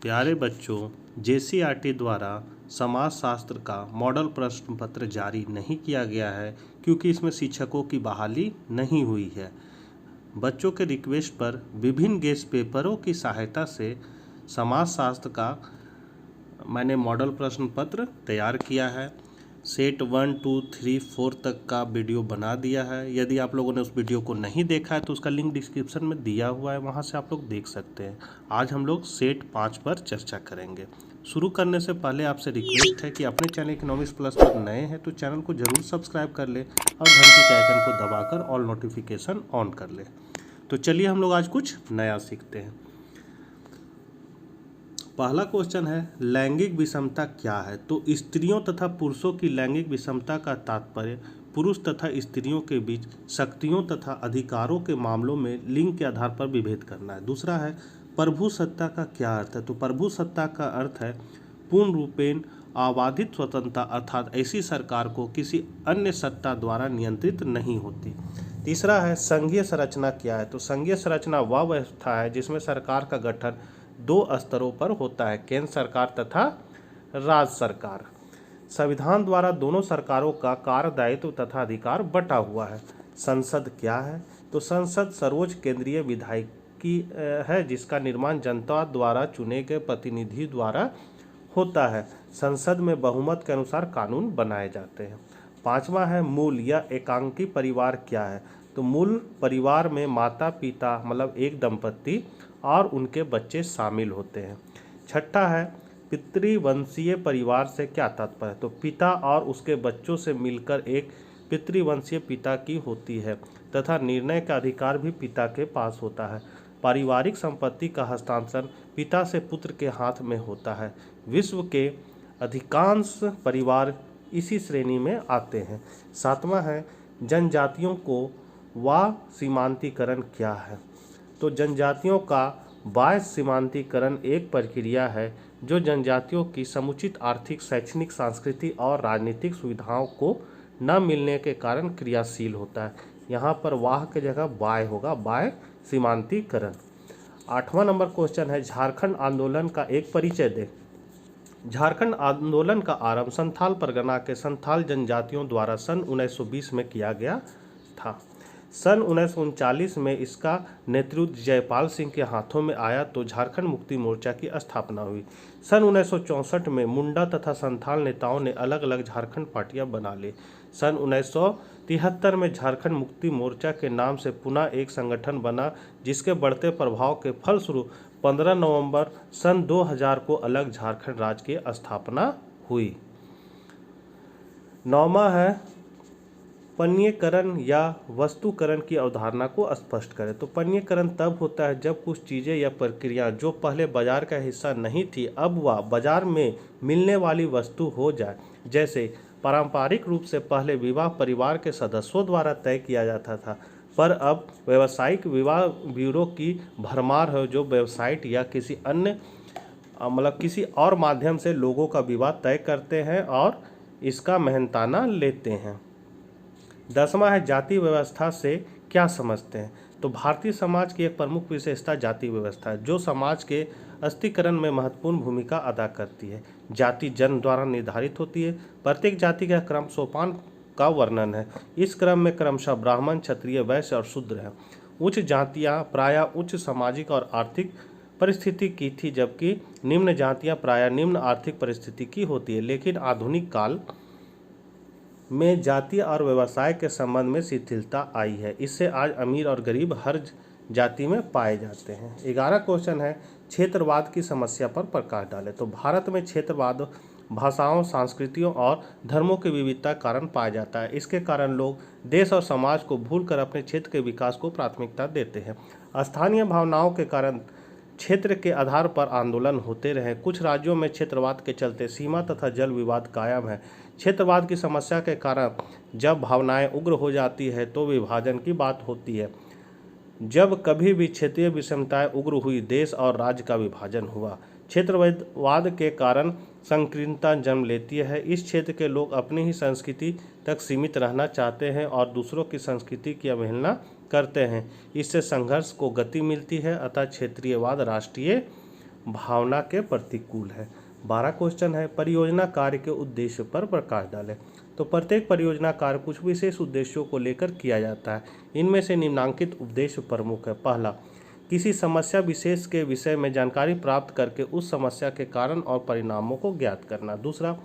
प्यारे बच्चों, जेसीईआरटी द्वारा समाज शास्त्र का मॉडल प्रश्न पत्र जारी नहीं किया गया है क्योंकि इसमें शिक्षकों की बहाली नहीं हुई है। बच्चों के रिक्वेस्ट पर विभिन्न गेस्ट पेपरों की सहायता से समाज शास्त्र का मैंने मॉडल प्रश्न पत्र तैयार किया है। सेट 1, 2, 3, 4 तक का वीडियो बना दिया है। यदि आप लोगों ने उस वीडियो को नहीं देखा है तो उसका लिंक डिस्क्रिप्शन में दिया हुआ है, वहां से आप लोग देख सकते हैं। आज हम लोग सेट 5 पर चर्चा करेंगे। शुरू करने से पहले आपसे रिक्वेस्ट है कि अपने चैनल इकोनॉमिक्स प्लस पर नए हैं तो चैनल को ज़रूर सब्सक्राइब कर ले और घंटी के आइकन को दबाकर ऑल नोटिफिकेशन ऑन कर ले। तो चलिए हम लोग आज कुछ नया सीखते हैं। पहला क्वेश्चन है, लैंगिक विषमता क्या है? तो स्त्रियों तथा पुरुषों की लैंगिक विषमता का तात्पर्य पुरुष तथा स्त्रियों के बीच शक्तियों तथा अधिकारों के मामलों में लिंग के आधार पर विभेद करना है। दूसरा है, प्रभु सत्ता का क्या अर्थ है? तो प्रभु सत्ता का अर्थ है पूर्ण रूपेण अबाधित स्वतंत्रता, अर्थात ऐसी सरकार को किसी अन्य सत्ता द्वारा नियंत्रित नहीं होती। तीसरा है, संघीय संरचना क्या है? तो संघीय संरचना वह व्यवस्था है जिसमें सरकार का गठन 2 स्तरों पर होता है, केंद्र सरकार तथा राज्य सरकार। संविधान द्वारा दोनों सरकारों का कार्यदायित्व तथा अधिकार बटा हुआ है। संसद क्या है? तो संसद सर्वोच्च केंद्रीय विधायिकी है जिसका निर्माण जनता द्वारा चुने गए प्रतिनिधि द्वारा होता है। संसद में बहुमत के अनुसार कानून बनाए जाते हैं। पांचवा है, मूल या एकांकी परिवार क्या है? तो मूल परिवार में माता पिता मतलब एक दंपति और उनके बच्चे शामिल होते हैं। छठा है, पितृवंशीय परिवार से क्या तात्पर्य है? तो पिता और उसके बच्चों से मिलकर एक पितृवंशीय पिता की होती है तथा निर्णय का अधिकार भी पिता के पास होता है। पारिवारिक संपत्ति का हस्तांतरण पिता से पुत्र के हाथ में होता है। विश्व के अधिकांश परिवार इसी श्रेणी में आते हैं। सातवां है, जनजातियों को वा सीमांतीकरण क्या है? तो जनजातियों का बाह्य सीमांतीकरण एक प्रक्रिया है जो जनजातियों की समुचित आर्थिक, शैक्षणिक, सांस्कृतिक और राजनीतिक सुविधाओं को न मिलने के कारण क्रियाशील होता है। यहाँ पर वाह की जगह बाह्य होगा, बाह्य सीमांतीकरण। 8वां नंबर क्वेश्चन है, झारखंड आंदोलन का एक परिचय दे। झारखंड आंदोलन का आरंभ संथाल परगना के संथाल जनजातियों द्वारा सन 1920 में किया गया था। सन 1939 में इसका नेतृत्व जयपाल सिंह के हाथों में आया तो झारखंड मुक्ति मोर्चा की स्थापना हुई। सन 1964 में मुंडा तथा संथाल नेताओं ने अलग अलग झारखंड पार्टियां बना ली। सन 1973 में झारखंड मुक्ति मोर्चा के नाम से पुनः एक संगठन बना जिसके बढ़ते प्रभाव के फलस्वरूप 15 नवंबर सन 2000 को अलग झारखंड राज्य की स्थापना हुई। 9वां है, पण्यीकरण या वस्तुकरण की अवधारणा को स्पष्ट करें। तो पण्यीकरण तब होता है जब कुछ चीज़ें या प्रक्रिया जो पहले बाजार का हिस्सा नहीं थी अब वह बाजार में मिलने वाली वस्तु हो जाए। जैसे पारंपरिक रूप से पहले विवाह परिवार के सदस्यों द्वारा तय किया जाता था, पर अब व्यावसायिक विवाह ब्यूरो की भरमार है जो वेबसाइट या किसी अन्य मतलब किसी और माध्यम से लोगों का विवाह तय करते हैं और इसका मेहनताना लेते हैं। 10वां है, जाति व्यवस्था से क्या समझते हैं? तो भारतीय समाज की एक प्रमुख विशेषता जाति व्यवस्था है जो समाज के अस्तित्वकरण में महत्वपूर्ण भूमिका अदा करती है। जाति जन्म द्वारा निर्धारित होती है। प्रत्येक जाति का क्रम सोपान का वर्णन है। इस क्रम में क्रमशः ब्राह्मण, क्षत्रिय, वैश्य और शूद्र हैं। उच्च जातियाँ प्रायः उच्च सामाजिक और आर्थिक परिस्थिति की थी जबकि निम्न जातियाँ प्रायः निम्न आर्थिक परिस्थिति की होती है। लेकिन आधुनिक काल में जाति और व्यवसाय के संबंध में शिथिलता आई है। इससे आज अमीर और गरीब हर जाति में पाए जाते हैं। 11 क्वेश्चन है, क्षेत्रवाद की समस्या पर प्रकाश डालें। तो भारत में क्षेत्रवाद भाषाओं, संस्कृतियों और धर्मों की विविधता कारण पाया जाता है। इसके कारण लोग देश और समाज को भूलकर अपने क्षेत्र के विकास को प्राथमिकता देते हैं। स्थानीय भावनाओं के कारण क्षेत्र के आधार पर आंदोलन होते रहे। कुछ राज्यों में क्षेत्रवाद के चलते सीमा तथा जल विवाद कायम है। क्षेत्रवाद की समस्या के कारण जब भावनाएं उग्र हो जाती है तो विभाजन की बात होती है। जब कभी भी क्षेत्रीय विषमताएं उग्र हुई, देश और राज्य का विभाजन हुआ। क्षेत्रवाद के कारण संकीर्णता जन्म लेती है। इस क्षेत्र के लोग अपनी ही संस्कृति तक सीमित रहना चाहते हैं और दूसरों की संस्कृति की अवहेलना करते हैं। इससे संघर्ष को गति मिलती है। अतः क्षेत्रीयवाद राष्ट्रीय भावना के प्रतिकूल है। 12 क्वेश्चन है, परियोजना कार्य के उद्देश्य पर प्रकाश डालें। तो प्रत्येक परियोजना कार्य कुछ विशेष उद्देश्यों को लेकर किया जाता है। इनमें से निम्नलिखित उद्देश्य प्रमुख है। पहला, किसी समस्या विशेष के विषय में जानकारी प्राप्त करके उस समस्या के कारण और परिणामों को ज्ञात करना। दूसरा,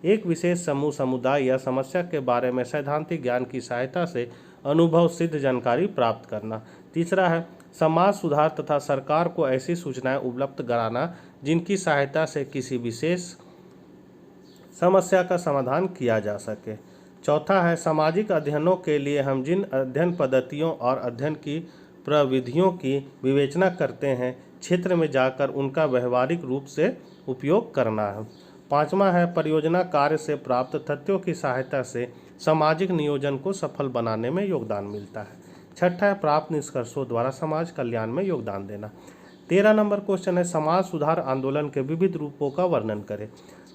एक विशेष समूह, समुदाय या समस्या के बारे में सैद्धांतिक ज्ञान की सहायता से अनुभव सिद्ध जानकारी प्राप्त करना। तीसरा है समाज सुधार तथा सरकार को ऐसी सूचनाएं उपलब्ध कराना जिनकी सहायता से किसी विशेष समस्या का समाधान किया जा सके। चौथा है सामाजिक अध्ययनों के लिए हम जिन अध्ययन पद्धतियों और अध्ययन की प्रविधियों की विवेचना करते हैं, क्षेत्र में जाकर उनका व्यवहारिक रूप से उपयोग करना है। पांचवा है परियोजना कार्य से प्राप्त तथ्यों की सहायता से सामाजिक नियोजन को सफल बनाने में योगदान मिलता है। छठा है प्राप्त निष्कर्षों द्वारा समाज कल्याण में योगदान देना। 13 नंबर क्वेश्चन है समाज सुधार आंदोलन के विविध रूपों का वर्णन करें।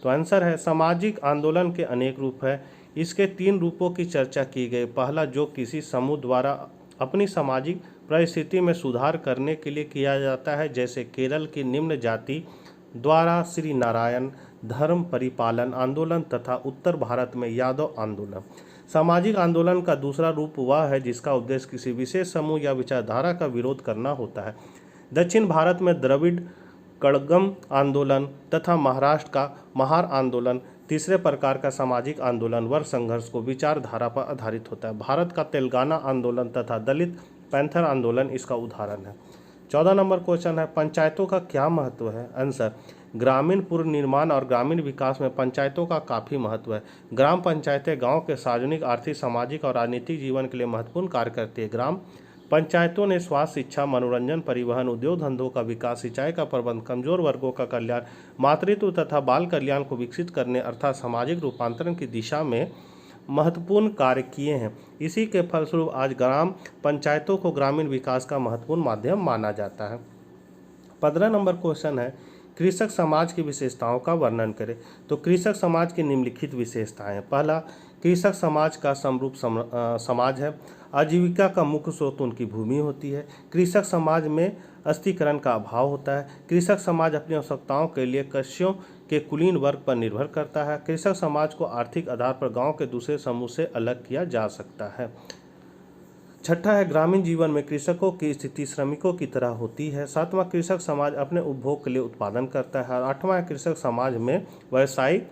तो आंसर है सामाजिक आंदोलन के अनेक रूप है। इसके 3 रूपों की चर्चा की गई। पहला, जो किसी समूह द्वारा अपनी सामाजिक परिस्थिति में सुधार करने के लिए किया जाता है, जैसे केरल की निम्न जाति द्वारा श्री नारायण धर्म परिपालन आंदोलन तथा उत्तर भारत में यादव आंदोलन। सामाजिक आंदोलन का दूसरा रूप वह है जिसका उद्देश्य किसी विशेष समूह या विचारधारा का विरोध करना होता है। दक्षिण भारत में द्रविड़ कड़गम आंदोलन तथा महाराष्ट्र का महार आंदोलन। तीसरे प्रकार का सामाजिक आंदोलन वर्ग संघर्ष को विचारधारा पर आधारित होता है। भारत का तेलंगाना आंदोलन तथा दलित पैंथर आंदोलन इसका उदाहरण है। 14 नंबर क्वेश्चन है पंचायतों का क्या महत्व है। आंसर, ग्रामीण पुनर्निर्माण और ग्रामीण विकास में पंचायतों का काफ़ी महत्व है। ग्राम पंचायतें गांव के सार्वजनिक, आर्थिक, सामाजिक और राजनीतिक जीवन के लिए महत्वपूर्ण कार्य करती है। ग्राम पंचायतों ने स्वास्थ्य, शिक्षा, मनोरंजन, परिवहन, उद्योग धंधों का विकास, सिंचाई का प्रबंध, कमजोर वर्गों का कल्याण, मातृत्व तथा बाल कल्याण को विकसित करने अर्थात सामाजिक रूपांतरण की दिशा में महत्वपूर्ण कार्य किए हैं। इसी के फलस्वरूप आज ग्राम पंचायतों को ग्रामीण विकास का महत्वपूर्ण माध्यम माना जाता है। 15 नंबर क्वेश्चन है कृषक समाज की विशेषताओं का वर्णन करें। तो कृषक समाज की निम्नलिखित विशेषताएं हैं। पहला, कृषक समाज का समरूप समाज है। आजीविका का मुख्य स्रोत उनकी भूमि होती है। कृषक समाज में अस्थिकरण का अभाव होता है। कृषक समाज अपनी आवश्यकताओं के लिए कृषियों के कुलीन वर्ग पर निर्भर करता है। कृषक समाज को आर्थिक आधार पर गांव के दूसरे समूह से अलग किया जा सकता है। छठा है ग्रामीण जीवन में कृषकों की स्थिति श्रमिकों की तरह होती है। सातवां, कृषक समाज अपने उपभोग के लिए उत्पादन करता है। और आठवां, कृषक समाज में व्यावसायिक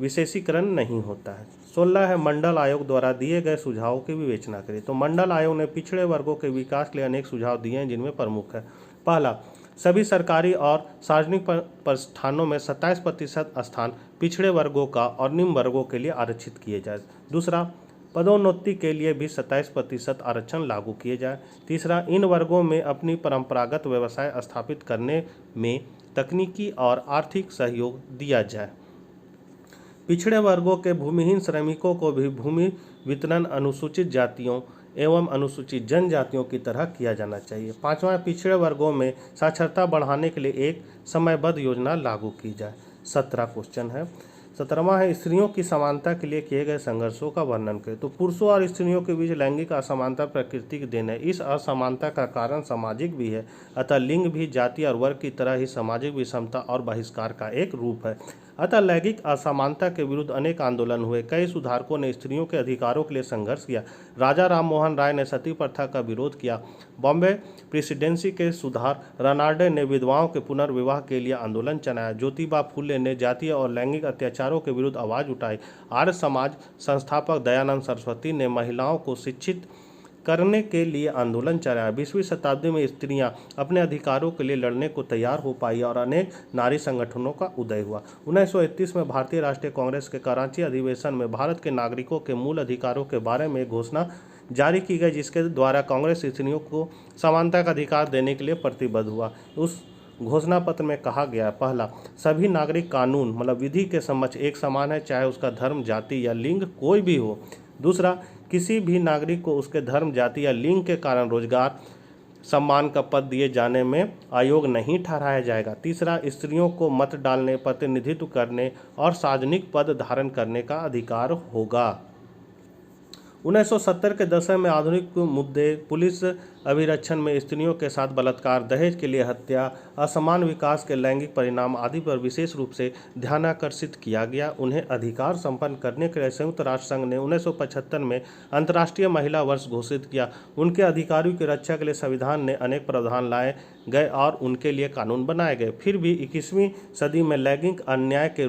विशेषीकरण नहीं होता है। 16 है मंडल आयोग द्वारा दिए गए सुझावों की विवेचना करें। तो मंडल आयोग ने पिछड़े वर्गों के विकास के लिए अनेक सुझाव दिए हैं, जिनमें प्रमुख है पहला, सभी सरकारी और सार्वजनिक प्रतिष्ठानों में 27% स्थान पिछड़े वर्गों का और निम्न वर्गों के लिए आरक्षित किए जाए। दूसरा, पदोन्नति के लिए भी 27% आरक्षण लागू किए जाए। तीसरा, इन वर्गों में अपनी परंपरागत व्यवसाय स्थापित करने में तकनीकी और आर्थिक सहयोग दिया जाए। पिछड़े वर्गों के भूमिहीन श्रमिकों को भी भूमि वितरण अनुसूचित जातियों एवं अनुसूचित जनजातियों की तरह किया जाना चाहिए। पांचवा, पिछड़े वर्गों में साक्षरता बढ़ाने के लिए एक समयबद्ध योजना लागू की जाए। 17 क्वेश्चन है। 17वां है स्त्रियों की समानता के लिए किए गए संघर्षों का वर्णन करें। तो पुरुषों और स्त्रियों के बीच लैंगिक असमानता प्रकृति की देन है। इस असमानता का कारण सामाजिक भी है, अतः लिंग भी जाति और वर्ग की तरह ही सामाजिक विषमता और बहिष्कार का एक रूप है। अतः लैंगिक असमानता के विरुद्ध अनेक आंदोलन हुए। कई सुधारकों ने स्त्रियों के अधिकारों के लिए संघर्ष किया। राजा राम मोहन राय ने सती प्रथा का विरोध किया। बॉम्बे प्रेसिडेंसी के सुधार रनाल्डे ने विधवाओं के पुनर्विवाह के लिए आंदोलन चलाया। ज्योतिबा फुले ने जातीय और लैंगिक अत्याचारों के विरुद्ध आवाज़ उठाई। आर्य समाज संस्थापक दयानंद सरस्वती ने महिलाओं को शिक्षित करने के लिए आंदोलन चलाया। 20वीं शताब्दी में स्त्रियां अपने अधिकारों के लिए लड़ने को तैयार हो पाई और अनेक नारी संगठनों का उदय हुआ। 1931 में भारतीय राष्ट्रीय कांग्रेस के कराची अधिवेशन में भारत के नागरिकों के मूल अधिकारों के बारे में घोषणा जारी की गई, जिसके द्वारा कांग्रेस स्त्रियों को समानता का अधिकार देने के लिए प्रतिबद्ध हुआ। उस घोषणा पत्र में कहा गया, पहला, सभी नागरिक कानून मतलब विधि के समक्ष एक समान है, चाहे उसका धर्म, जाति या लिंग कोई भी हो। दूसरा, किसी भी नागरिक को उसके धर्म, जाति या लिंग के कारण रोजगार, सम्मान का पद दिए जाने में अयोग्य नहीं ठहराया जाएगा। तीसरा, स्त्रियों को मत डालने, प्रतिनिधित्व करने और सार्वजनिक पद धारण करने का अधिकार होगा। 1970 के दशक में आधुनिक मुद्दे, पुलिस अभिरक्षण में स्त्रियों के साथ बलात्कार, दहेज के लिए हत्या, असमान विकास के लैंगिक परिणाम आदि पर विशेष रूप से ध्यानाकर्षित किया गया। उन्हें अधिकार संपन्न करने के लिए संयुक्त राष्ट्र संघ ने 1975 में अंतर्राष्ट्रीय महिला वर्ष घोषित किया। उनके अधिकारों की रक्षा के लिए संविधान ने अनेक प्रावधान लाए गए और उनके लिए कानून बनाए गए। फिर भी 21वीं सदी में लैंगिक अन्याय के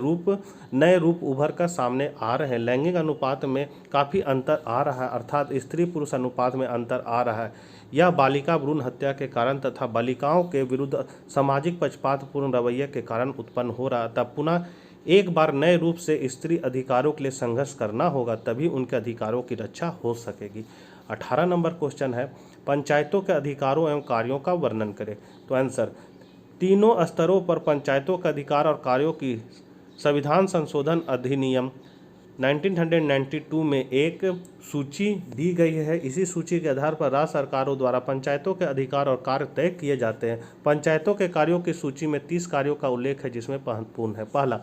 नए रूप उभर कर सामने आ रहे हैं। लैंगिक अनुपात में काफ़ी अंतर आ रहा है, अर्थात स्त्री पुरुष अनुपात में अंतर आ रहा है। यह बालिका भ्रूण हत्या के कारण तथा बालिकाओं के विरुद्ध सामाजिक पक्षपातपूर्ण रवैये के कारण उत्पन्न हो रहा है। तब पुनः एक बार नए रूप से स्त्री अधिकारों के लिए संघर्ष करना होगा, तभी उनके अधिकारों की रक्षा हो सकेगी। 18 नंबर क्वेश्चन है, पंचायतों के अधिकारों एवं कार्यों का वर्णन करें। तो आंसर, तीनों स्तरों पर पंचायतों के अधिकार और कार्यों की संविधान संशोधन अधिनियम 1992 में एक सूची दी गई है। इसी सूची के आधार पर राज्य सरकारों द्वारा पंचायतों के अधिकार और कार्य तय किए जाते हैं। पंचायतों के कार्यों की सूची में 30 कार्यों का उल्लेख है, जिसमें महत्वपूर्ण है। पहला,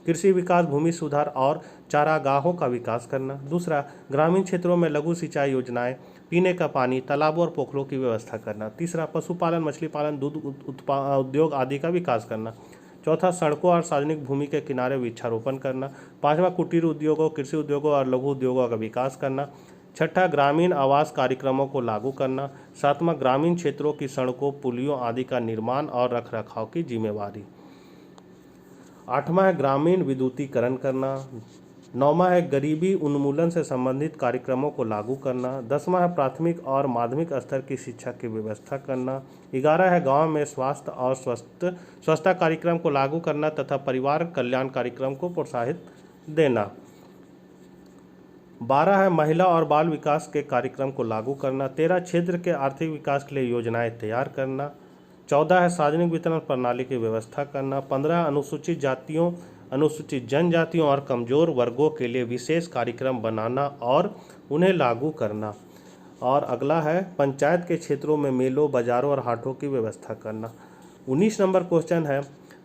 कृषि विकास, भूमि सुधार और चारागाहों का विकास करना। दूसरा, ग्रामीण क्षेत्रों में लघु सिंचाई योजनाएं, पीने का पानी, तालाबों और पोखरों की व्यवस्था करना। तीसरा, पशुपालन, मछली पालन, दूध उद्योग आदि का विकास करना। चौथा, सड़कों और सार्वजनिक भूमि के किनारे वृक्षारोपण करना। पांचवा, कुटीर उद्योगों, कृषि उद्योगों और लघु उद्योगों का विकास करना। छठा, ग्रामीण आवास कार्यक्रमों को लागू करना। सातवां, ग्रामीण क्षेत्रों की सड़कों, पुलियों आदि का निर्माण और रखरखाव की जिम्मेवारी। आठवां है ग्रामीण विद्युतीकरण करना। नौवां है गरीबी उन्मूलन से संबंधित कार्यक्रमों को लागू करना। 10वां है प्राथमिक और माध्यमिक स्तर की शिक्षा की व्यवस्था करना। 11 है गांव में स्वास्थ्य और स्वच्छता कार्यक्रम को लागू करना तथा परिवार कल्याण कार्यक्रम को प्रोत्साहित देना। 12 है महिला और बाल विकास के कार्यक्रम को लागू करना। 13 क्षेत्र के आर्थिक विकास के लिए योजनाएं तैयार करना। 14 है सार्वजनिक वितरण प्रणाली की व्यवस्था करना। 15 अनुसूचित जातियों, अनुसूचित जनजातियों और कमजोर वर्गों के लिए विशेष कार्यक्रम बनाना और उन्हें लागू करना। और अगला है पंचायत के क्षेत्रों में मेलों, बाजारों और हाटों की व्यवस्था करना। 19 नंबर क्वेश्चन है,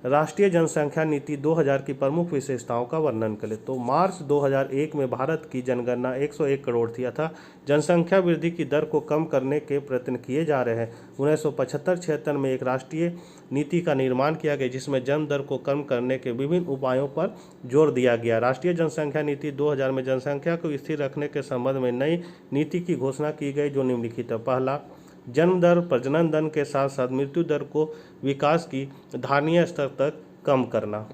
राष्ट्रीय जनसंख्या नीति 2000 की प्रमुख विशेषताओं का वर्णन करें। तो मार्च 2001 में भारत की जनगणना 101 करोड़ थी, अतः जनसंख्या वृद्धि की दर को कम करने के प्रयत्न किए जा रहे हैं। 1975-76 में एक राष्ट्रीय नीति का निर्माण किया गया, जिसमें जन्म दर को कम करने के विभिन्न उपायों पर जोर दिया गया। राष्ट्रीय जनसंख्या नीति 2000 में जनसंख्या को स्थिर रखने के संबंध में नई नीति की घोषणा की गई, जो निम्नलिखित है। पहला, जन्म दर, प्रजनन दर के साथ साथ मृत्यु दर को विकास की धारणीय स्तर तक कम करना।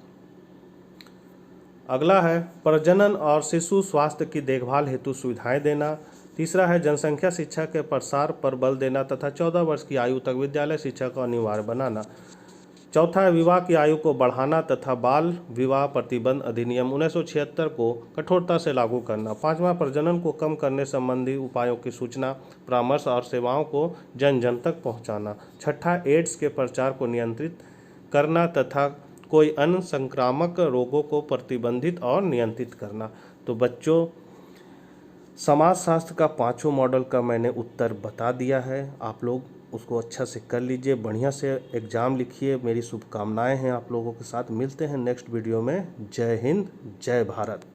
अगला है प्रजनन और शिशु स्वास्थ्य की देखभाल हेतु सुविधाएं देना। तीसरा है जनसंख्या शिक्षा के प्रसार पर बल देना तथा 14 वर्ष की आयु तक विद्यालय शिक्षा को अनिवार्य बनाना। चौथा है विवाह की आयु को बढ़ाना तथा बाल विवाह प्रतिबंध अधिनियम 1976 को कठोरता से लागू करना। पांचवा, प्रजनन को कम करने संबंधी उपायों की सूचना, परामर्श और सेवाओं को जन जन तक पहुंचाना। छठा, एड्स के प्रचार को नियंत्रित करना तथा कोई अन्य संक्रामक रोगों को प्रतिबंधित और नियंत्रित करना। तो बच्चों, समाजशास्त्र का 5वां मॉडल का मैंने उत्तर बता दिया है। आप लोग उसको अच्छा से कर लीजिए, बढ़िया से एग्ज़ाम लिखिए। मेरी शुभकामनाएं हैं आप लोगों के साथ। मिलते हैं नेक्स्ट वीडियो में। जय हिंद, जय भारत।